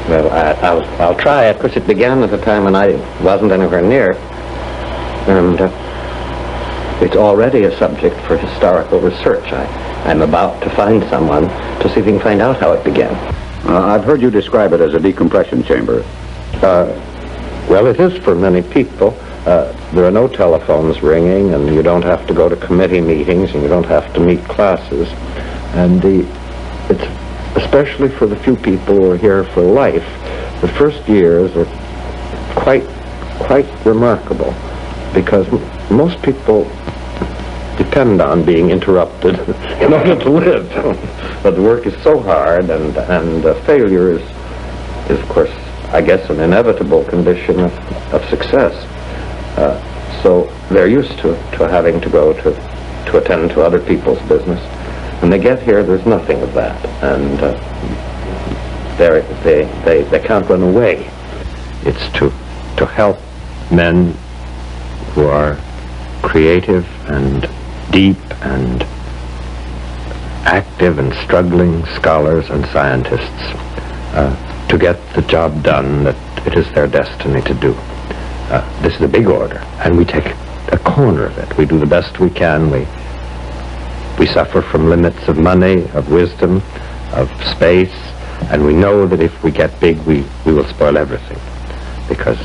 Well, I'll try it. Of course, it began at a time when I wasn't anywhere near. And it's already a subject for historical research. I'm about to find someone to see if we can find out how it began. I've heard you describe it as a decompression chamber. Well, it is for many people. There are no telephones ringing, and you don't have to go to committee meetings, and you don't have to meet classes. And it's especially for the few people who are here for life. The first years are quite remarkable, because most people depend on being interrupted in order to live. But the work is so hard, and failure is, of course, I guess, an inevitable condition of success. So they're used to having to go to attend to other people's business. When they get here, there's nothing of that, and they can't run away. It's to help men who are creative and deep and active and struggling scholars and scientists to get the job done that it is their destiny to do. This is a big order, and we take a corner of it. We do the best we can. We suffer from limits of money, of wisdom, of space, and we know that if we get big, we will spoil everything, because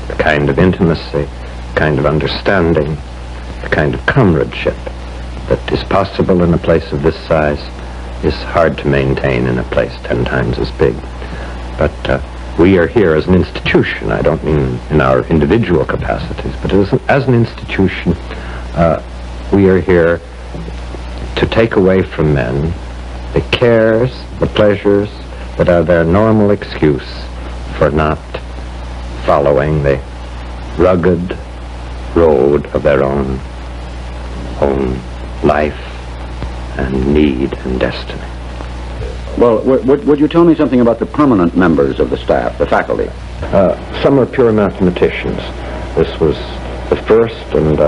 the kind of intimacy, the kind of understanding, the kind of comradeship that is possible in a place of this size is hard to maintain in a place 10 times as big. But we are here as an institution. I don't mean in our individual capacities, but as an institution, we are here to take away from men the cares, the pleasures that are their normal excuse for not following the rugged road of their own life and need and destiny. Well, would you tell me something about the permanent members of the staff, the faculty? Some are pure mathematicians. This was the first and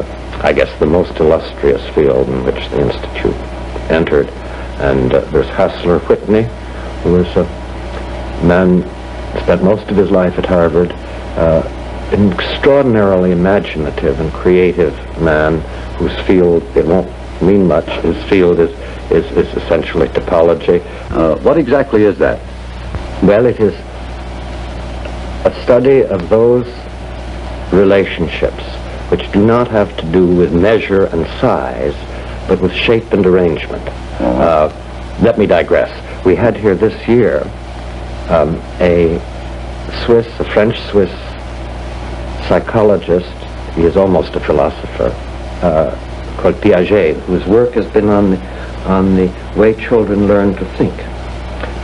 I guess the most illustrious field in which the Institute entered. And there's Hassler Whitney, who is a man who spent most of his life at Harvard, an extraordinarily imaginative and creative man whose field, it won't mean much, his field is essentially topology. What exactly is that? Well, it is a study of those relationships which do not have to do with measure and size, but with shape and arrangement. Let me digress. We had here this year a French-Swiss psychologist, he is almost a philosopher, called Piaget, whose work has been on the way children learn to think,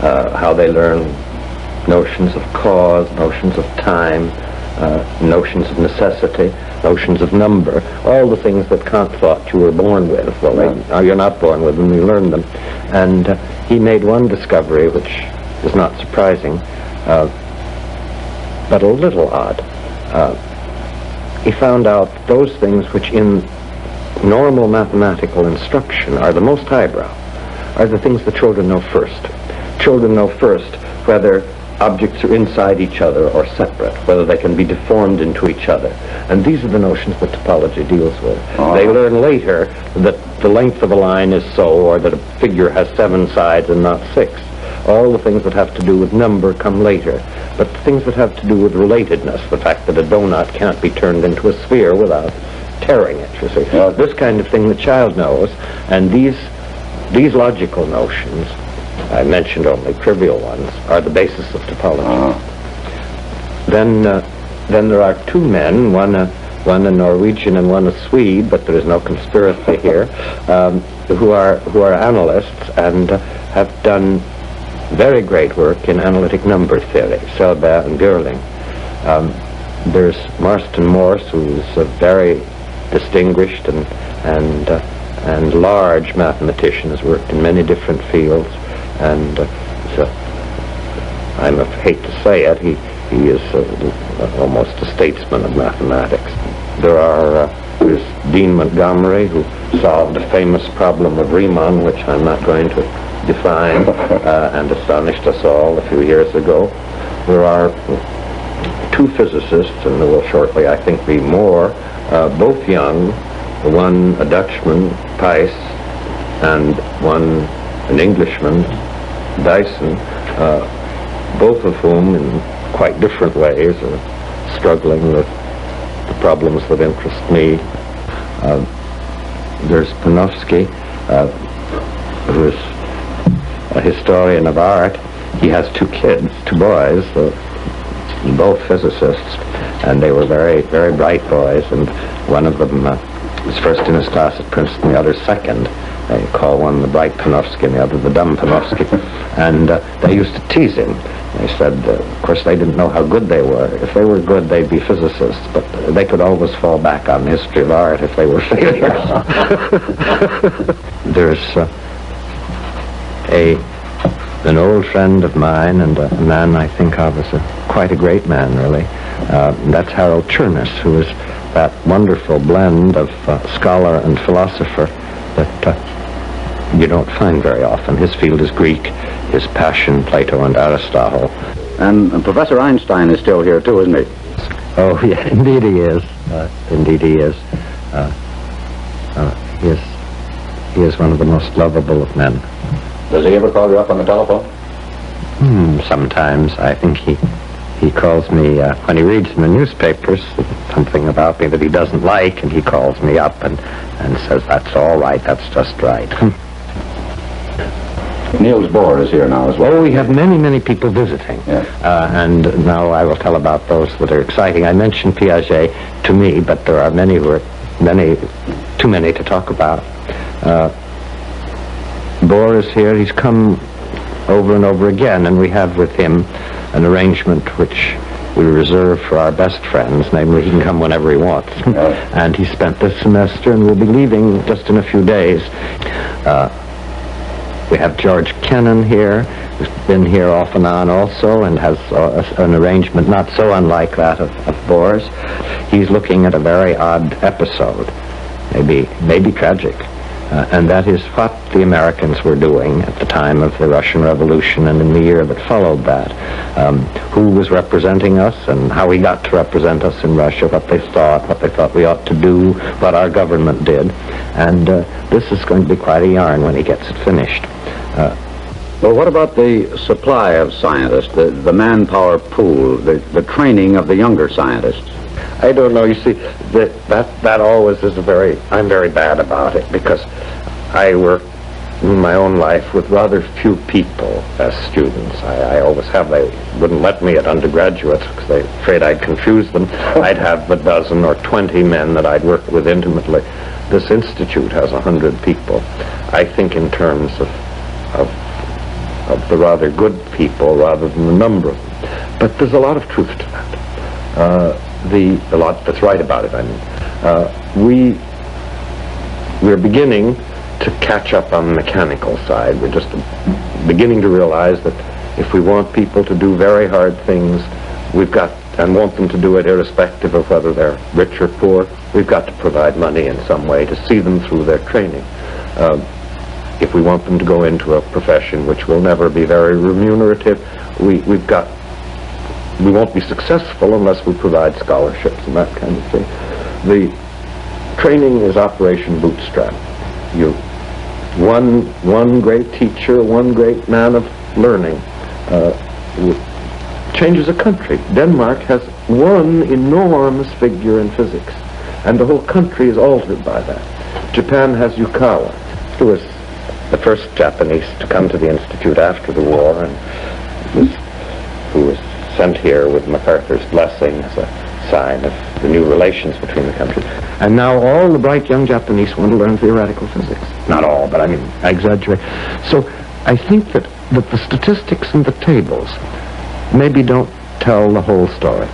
how they learn notions of cause, notions of time, notions of necessity, notions of number, all the things that Kant thought you were born with. Well, you're not born with them, you learn them. And he made one discovery which is not surprising, but a little odd. He found out those things which in normal mathematical instruction are the most highbrow, are the things that children know first. Children know first whether objects are inside each other or separate, whether they can be deformed into each other. And these are the notions that topology deals with. They learn later that the length of a line is so, or that a figure has 7 sides and not 6. All the things that have to do with number come later. But the things that have to do with relatedness, the fact that a donut can't be turned into a sphere without tearing it, you see. This kind of thing the child knows, and these logical notions, I mentioned only trivial ones, are the basis of topology. Then there are 2 men, one a Norwegian and one a Swede, but there is no conspiracy here, who are analysts and have done very great work in analytic number theory, Selbert and Görling. There's Marston Morse, who's a very distinguished and large mathematician, has worked in many different fields, and I hate to say it, he is almost a statesman of mathematics. There's Dean Montgomery, who solved the famous problem of Riemann, which I'm not going to define, and astonished us all a few years ago. there are two physicists, and there will shortly, I think, be more, both young, one a Dutchman, Pais, and one an Englishman, Dyson, both of whom in quite different ways are struggling with the problems that interest me. There's Panofsky, who is a historian of art. He has two kids, two boys, both physicists, and they were very, very bright boys, and one of them was first in his class at Princeton, the other second. They call one the bright Panofsky and the other the dumb Panofsky. And they used to tease him. They said, of course, they didn't know how good they were. If they were good, they'd be physicists, but they could always fall back on the history of art if they were failures. There's an old friend of mine, and a man I think of as quite a great man, really. That's Harold Chernus, who is that wonderful blend of scholar and philosopher that you don't find very often. His field is Greek, his passion, Plato and Aristotle. And Professor Einstein is still here too, isn't he? Oh, yeah, indeed he is. Indeed he is. He is one of the most lovable of men. Does he ever call you up on the telephone? Sometimes. I think he calls me when he reads in the newspapers something about me that he doesn't like, and he calls me up and says, that's all right, that's just right. Niels Bohr is here now as well. Oh, we have many, many people visiting. Yes. And now I will tell about those that are exciting. I mentioned Piaget to me, but there are many who are too many to talk about. Bohr is here. He's come over and over again, and we have with him an arrangement which we reserve for our best friends, namely he can come whenever he wants. And he spent this semester and will be leaving just in a few days. We have George Kennan here, who's been here off and on also, and has an arrangement not so unlike that of Bohr's. He's looking at a very odd episode, maybe tragic, and that is what the Americans were doing at the time of the Russian Revolution and in the year that followed that. Who was representing us and how he got to represent us in Russia, what they thought we ought to do, what our government did. And this is going to be quite a yarn when he gets it finished. Well, what about the supply of scientists, the manpower pool, the training of the younger scientists? I don't know. You see, that always is I'm very bad about it, because I work in my own life with rather few people as students. I always have. They wouldn't let me at undergraduates because they're afraid I'd confuse them. I'd have a dozen or 20 men that I'd work with intimately. This institute has 100 people. I think in terms of the rather good people rather than the number of them. But there's a lot of truth to that. A lot that's right about it, I mean. We're beginning to catch up on the mechanical side. We're just beginning to realize that if we want people to do very hard things, we've got, and want them to do it irrespective of whether they're rich or poor, we've got to provide money in some way to see them through their training. If we want them to go into a profession which will never be very remunerative, we won't be successful unless we provide scholarships and that kind of thing. The training is Operation Bootstrap. One great teacher, one great man of learning changes a country. Denmark has one enormous figure in physics, and the whole country is altered by that. Japan has Yukawa, who was the first Japanese to come to the Institute after the war, and who was sent here with MacArthur's blessing as a sign of the new relations between the countries. And now all the bright young Japanese want to learn theoretical physics. Not all, but I mean, I exaggerate. So I think that the statistics and the tables maybe don't tell the whole story.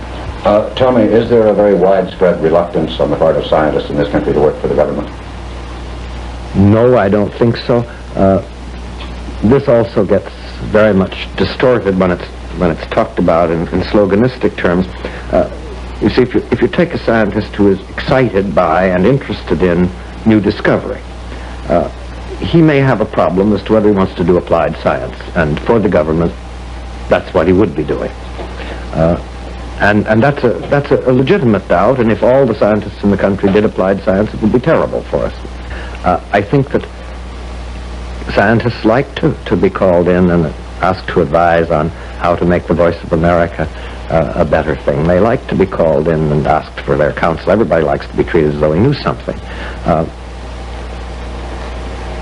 Tell me, is there a very widespread reluctance on the part of scientists in this country to work for the government? No, I don't think so. This also gets very much distorted when it's talked about in sloganistic terms. You see, if you take a scientist who is excited by and interested in new discovery, he may have a problem as to whether he wants to do applied science, and for the government, that's what he would be doing. And that's a legitimate doubt, and if all the scientists in the country did applied science, it would be terrible for us. I think that scientists like to be called in and asked to advise on how to make the Voice of America a better thing. They like to be called in and asked for their counsel. Everybody likes to be treated as though he knew something.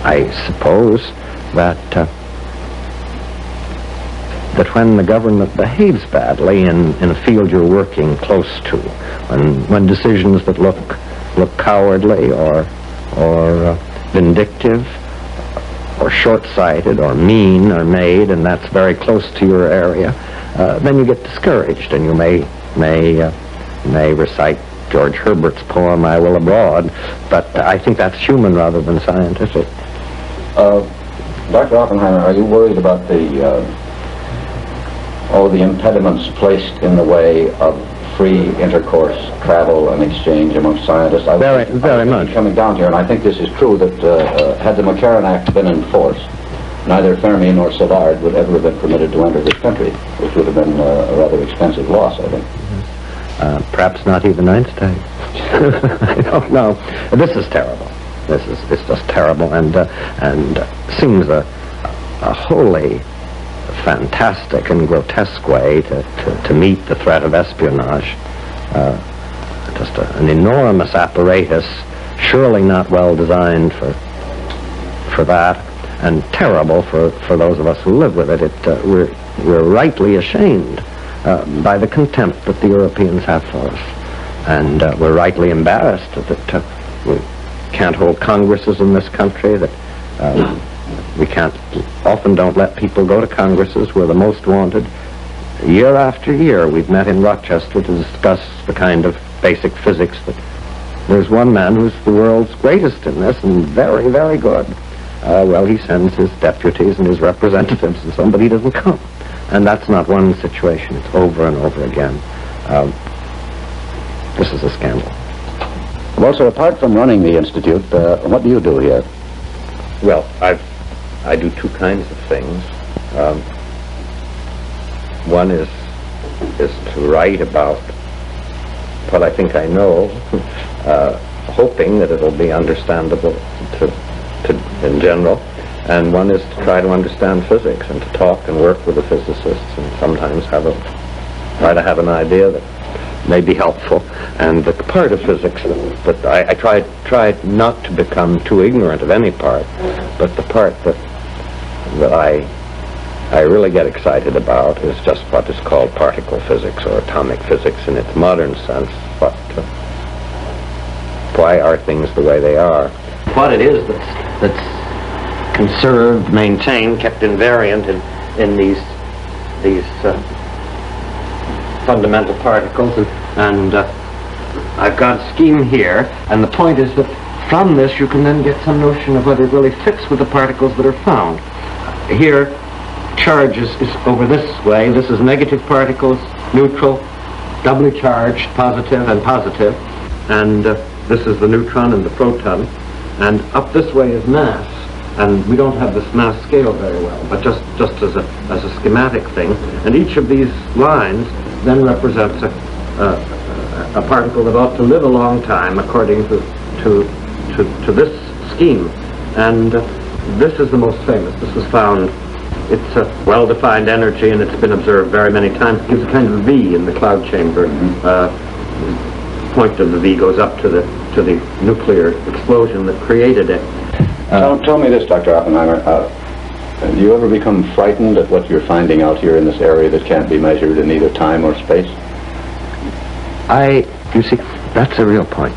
I suppose that when the government behaves badly in a field you're working close to, when decisions that look cowardly or vindictive or short-sighted or mean are made, and that's very close to your area, then you get discouraged, and you may recite George Herbert's poem, I Will Abroad, but I think that's human rather than scientific. Dr. Oppenheimer, are you worried about the impediments placed in the way of free intercourse, travel, and exchange among scientists? Very much. Coming down here, and I think this is true, that had the McCarran Act been in force, neither Fermi nor Savard would ever have been permitted to enter this country, which would have been a rather expensive loss, I think. Perhaps not even Einstein. I don't know. This is terrible. It's just terrible, and seems a wholly fantastic and grotesque way to meet the threat of espionage. Just an enormous apparatus, surely not well designed for that, and terrible for those of us who live with it. We're rightly ashamed by the contempt that the Europeans have for us, and we're rightly embarrassed that we can't hold congresses in this country, that we often don't let people go to congresses. We're the most wanted. Year after year, we've met in Rochester to discuss the kind of basic physics that there's one man who's the world's greatest in this and very, very good. Well, he sends his deputies and his representatives, and somebody doesn't come. And that's not one situation. It's over and over again. This is a scandal. Well, sir, apart from running the Institute, what do you do here? Well, I do two kinds of things. One is to write about what I think I know, hoping that it'll be understandable in general. And one is to try to understand physics and to talk and work with the physicists and sometimes try to have an idea that may be helpful. And the part of physics that I try not to become too ignorant of any part, but the part that I really get excited about is just what is called particle physics or atomic physics in its modern sense. Why are things the way they are? What it is that's conserved, maintained, kept invariant in these fundamental particles, and I've got a scheme here, and the point is that from this you can then get some notion of whether it really fits with the particles that are found. Here, charge is over this way. This is negative particles, neutral, doubly charged, positive and positive, and this is the neutron and the proton, and up this way is mass. And we don't have this mass scale very well, but just as a schematic thing. And each of these lines then represents a particle that ought to live a long time according to this scheme. And this is the most famous. This was found. It's a well-defined energy, and it's been observed very many times. It gives a kind of V in the cloud chamber. The point of the V goes up to the nuclear explosion that created it. Tell me this, Dr. Oppenheimer. Do you ever become frightened at what you're finding out here in this area that can't be measured in either time or space? You see, that's a real point.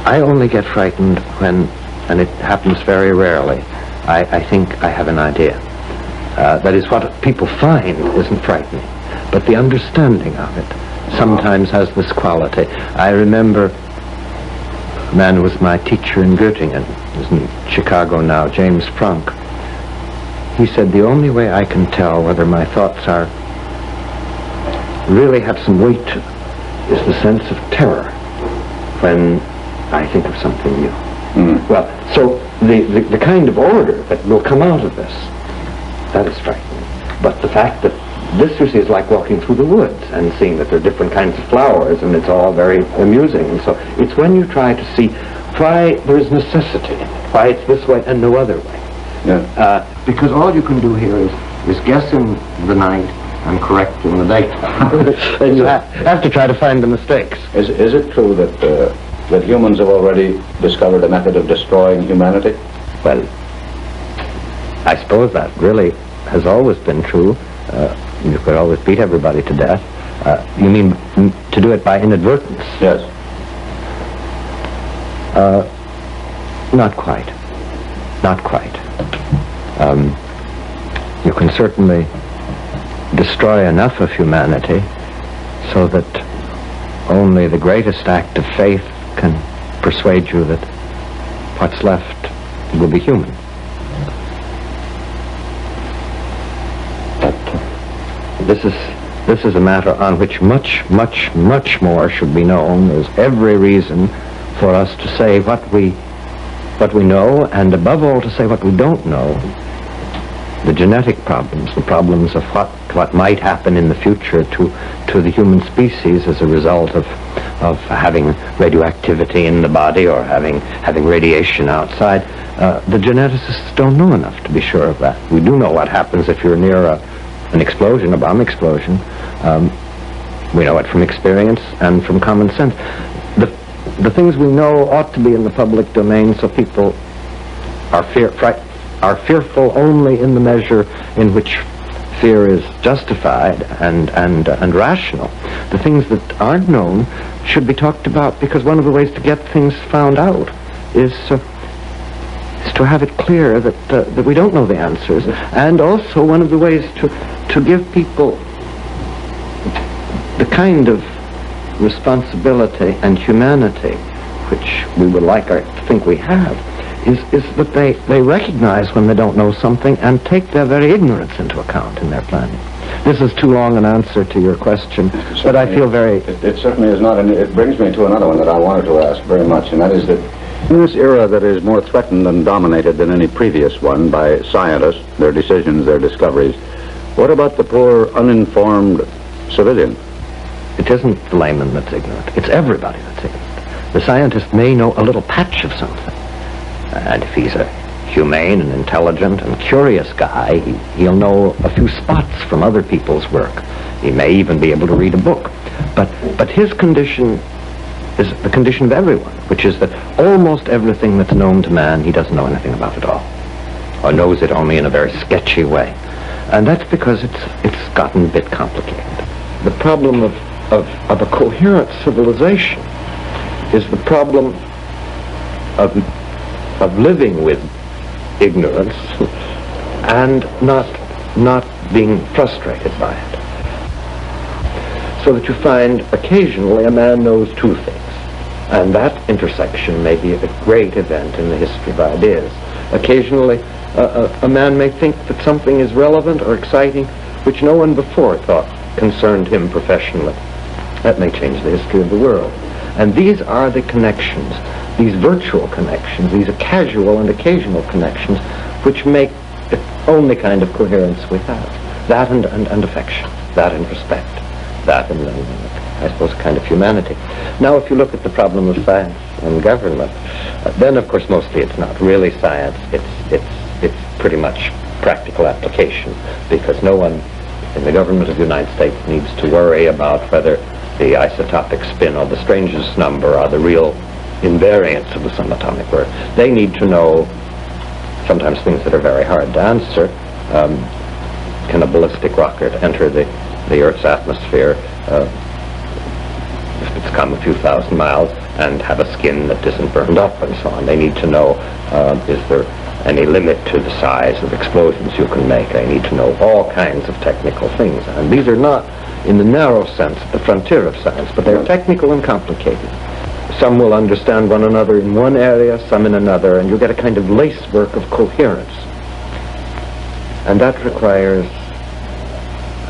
I only get frightened when, and it happens very rarely, I think I have an idea. That is, what people find isn't frightening, but the understanding of it sometimes has this quality. I remember a man who was my teacher in Göttingen, who's in Chicago now, James Franck. He said, the only way I can tell whether my thoughts really have some weight is the sense of terror when I think of something new. Well, so the kind of order that will come out of this, that is frightening. But the fact that this, you see, is like walking through the woods and seeing that there are different kinds of flowers, and it's all very amusing. And so it's when you try to see why there is necessity, why it's this way and no other way. Yeah. Because all you can do here is guess in the night and correct in the daytime. And you have to try to find the mistakes. Is it true that humans have already discovered a method of destroying humanity? Well, I suppose that really has always been true. You could always beat everybody to death. You mean to do it by inadvertence? Yes. Not quite. Not quite. You can certainly destroy enough of humanity so that only the greatest act of faith can persuade you that what's left will be human. But this is a matter on which much, much, much more should be known. There's every reason for us to say what we know, and above all to say what we don't know. The genetic problems, the problems of what might happen in the future to the human species as a result of having radioactivity in the body or having radiation outside. The geneticists don't know enough to be sure of that. We do know what happens if you're near an explosion, a bomb explosion. We know it from experience and from common sense. The things we know ought to be in the public domain, so people are fearful only in the measure in which fear is justified and rational. The things that aren't known should be talked about, because one of the ways to get things found out is to have it clear that we don't know the answers, and also one of the ways to give people the kind of responsibility and humanity which we would like to think we have is that they recognize when they don't know something and take their very ignorance into account in their planning. This is too long an answer to your question, but I feel very... It certainly is not, and it brings me to another one that I wanted to ask very much, and that is that in this era that is more threatened and dominated than any previous one by scientists, their decisions, their discoveries, what about the poor, uninformed civilian? It isn't the layman that's ignorant. It's everybody that's ignorant. The scientist may know a little patch of something, and if he's a humane and intelligent and curious guy, he'll know a few spots from other people's work. He may even be able to read a book. But his condition is the condition of everyone, which is that almost everything that's known to man, he doesn't know anything about at all, or knows it only in a very sketchy way. And that's because it's gotten a bit complicated. The problem of a coherent civilization is the problem of living with ignorance and not being frustrated by it. So that you find occasionally a man knows two things, and that intersection may be a great event in the history of ideas. Occasionally a man may think that something is relevant or exciting which no one before thought concerned him professionally. That may change the history of the world. And these are the connections, these virtual connections, these casual and occasional connections, which make the only kind of coherence we have. That and affection, that and respect, that and I suppose a kind of humanity. Now if you look at the problem of science and government, then of course mostly it's not really science, it's pretty much practical application, because no one in the government of the United States needs to worry about whether the isotopic spin or the Strange's number are the real invariants of the subatomic work. They need to know sometimes things that are very hard to answer. Can a ballistic rocket enter the Earth's atmosphere if it's come a few thousand miles and have a skin that isn't burned up and so on? They need to know, is there any limit to the size of explosions you can make? They need to know all kinds of technical things. And these are not, in the narrow sense, the frontier of science, but they're technical and complicated. Some will understand one another in one area, some in another, and you get a kind of lacework of coherence. And that requires,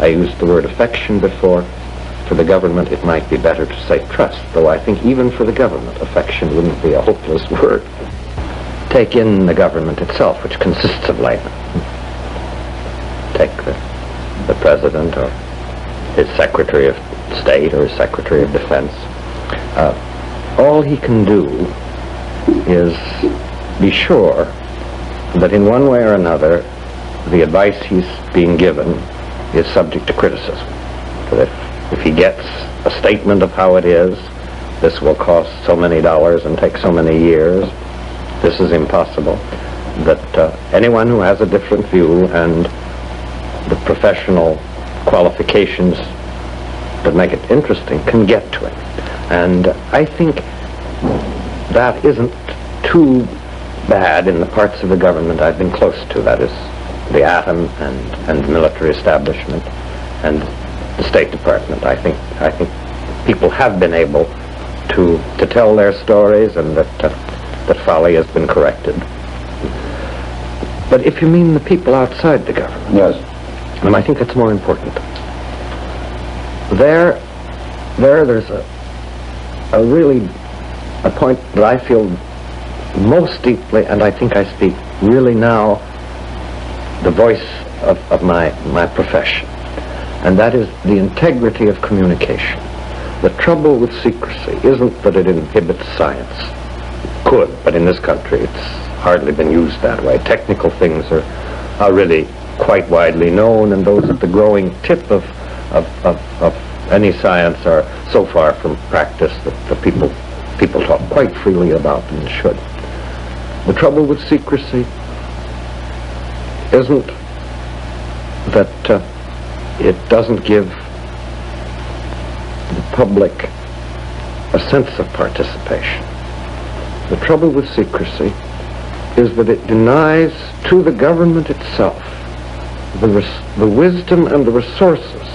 I used the word affection before. For the government, it might be better to say trust, though I think even for the government, affection wouldn't be a hopeless word. Take in the government itself, which consists of laymen. Take the the President or his Secretary of State or his Secretary of Defense. All he can do is be sure that in one way or another the advice he's being given is subject to criticism. That if he gets a statement of how it is, this will cost so many dollars and take so many years, this is impossible, that anyone who has a different view and the professional qualifications that make it interesting can get to it. And I think that isn't too bad in the parts of the government I've been close to, that is the atom and the military establishment and the State Department. I think people have been able to tell their stories, and that folly has been corrected. But if you mean the people outside the government, Yes. and I think that's more important. There's a point that I feel most deeply, and I think I speak really now the voice of my profession, and that is the integrity of communication. The trouble with secrecy isn't that it inhibits science. It could, but in this country it's hardly been used that way. Technical things are really quite widely known, and those at the growing tip of any science are so far from practice that the people talk quite freely about them and should. The trouble with secrecy isn't that it doesn't give the public a sense of participation. The trouble with secrecy is that it denies to the government itself the wisdom and the resources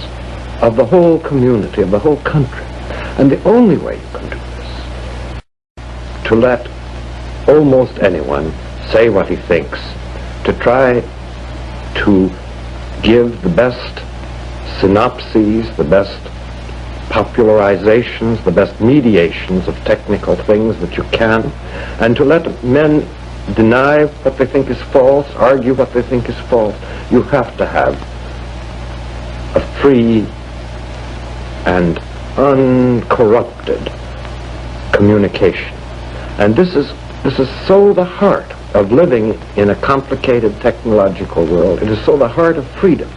of the whole community, of the whole country. And the only way you can do this, to let almost anyone say what he thinks, to try to give the best synopses, the best popularizations, the best mediations of technical things that you can, and to let men deny what they think is false, argue what they think is false. You have to have a free and uncorrupted communication. And this is so the heart of living in a complicated technological world. It is so the heart of freedom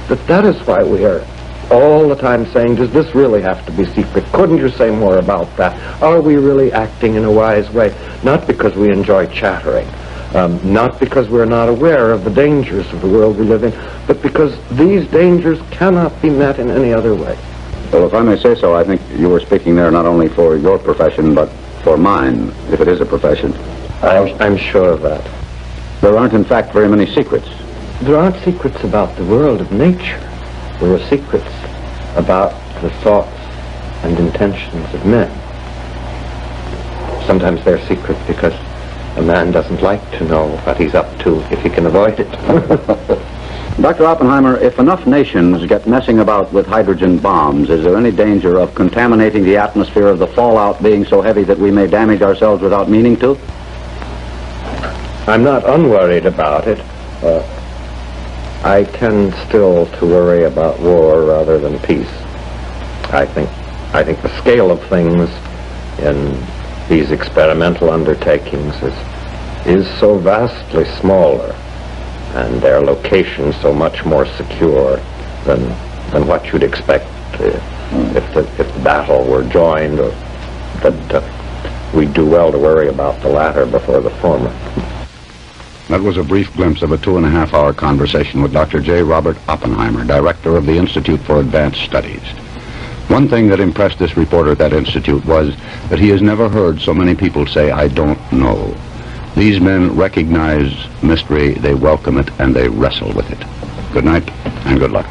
that is why we are all the time saying, does this really have to be secret? Couldn't you say more about that? Are we really acting in a wise way? Not because we enjoy chattering, not because we're not aware of the dangers of the world we live in, but because these dangers cannot be met in any other way. Well, if I may say so, I think you were speaking there not only for your profession, but for mine, if it is a profession. I'm sure of that. There aren't, in fact, very many secrets. There aren't secrets about the world of nature. There are secrets about the thoughts and intentions of men. Sometimes they're secret because a man doesn't like to know what he's up to if he can avoid it. Dr. Oppenheimer, if enough nations get messing about with hydrogen bombs, is there any danger of contaminating the atmosphere, of the fallout being so heavy that we may damage ourselves without meaning to? I'm not unworried about it. I tend still to worry about war rather than peace. I think the scale of things in these experimental undertakings is so vastly smaller, and their location so much more secure than what you'd expect if the battle were joined, or that we'd do well to worry about the latter before the former. That was a brief glimpse of a 2.5-hour conversation with Dr. J. Robert Oppenheimer, director of the Institute for Advanced Studies. One thing that impressed this reporter at that institute was that he has never heard so many people say, "I don't know." These men recognize mystery, they welcome it, and they wrestle with it. Good night, and good luck.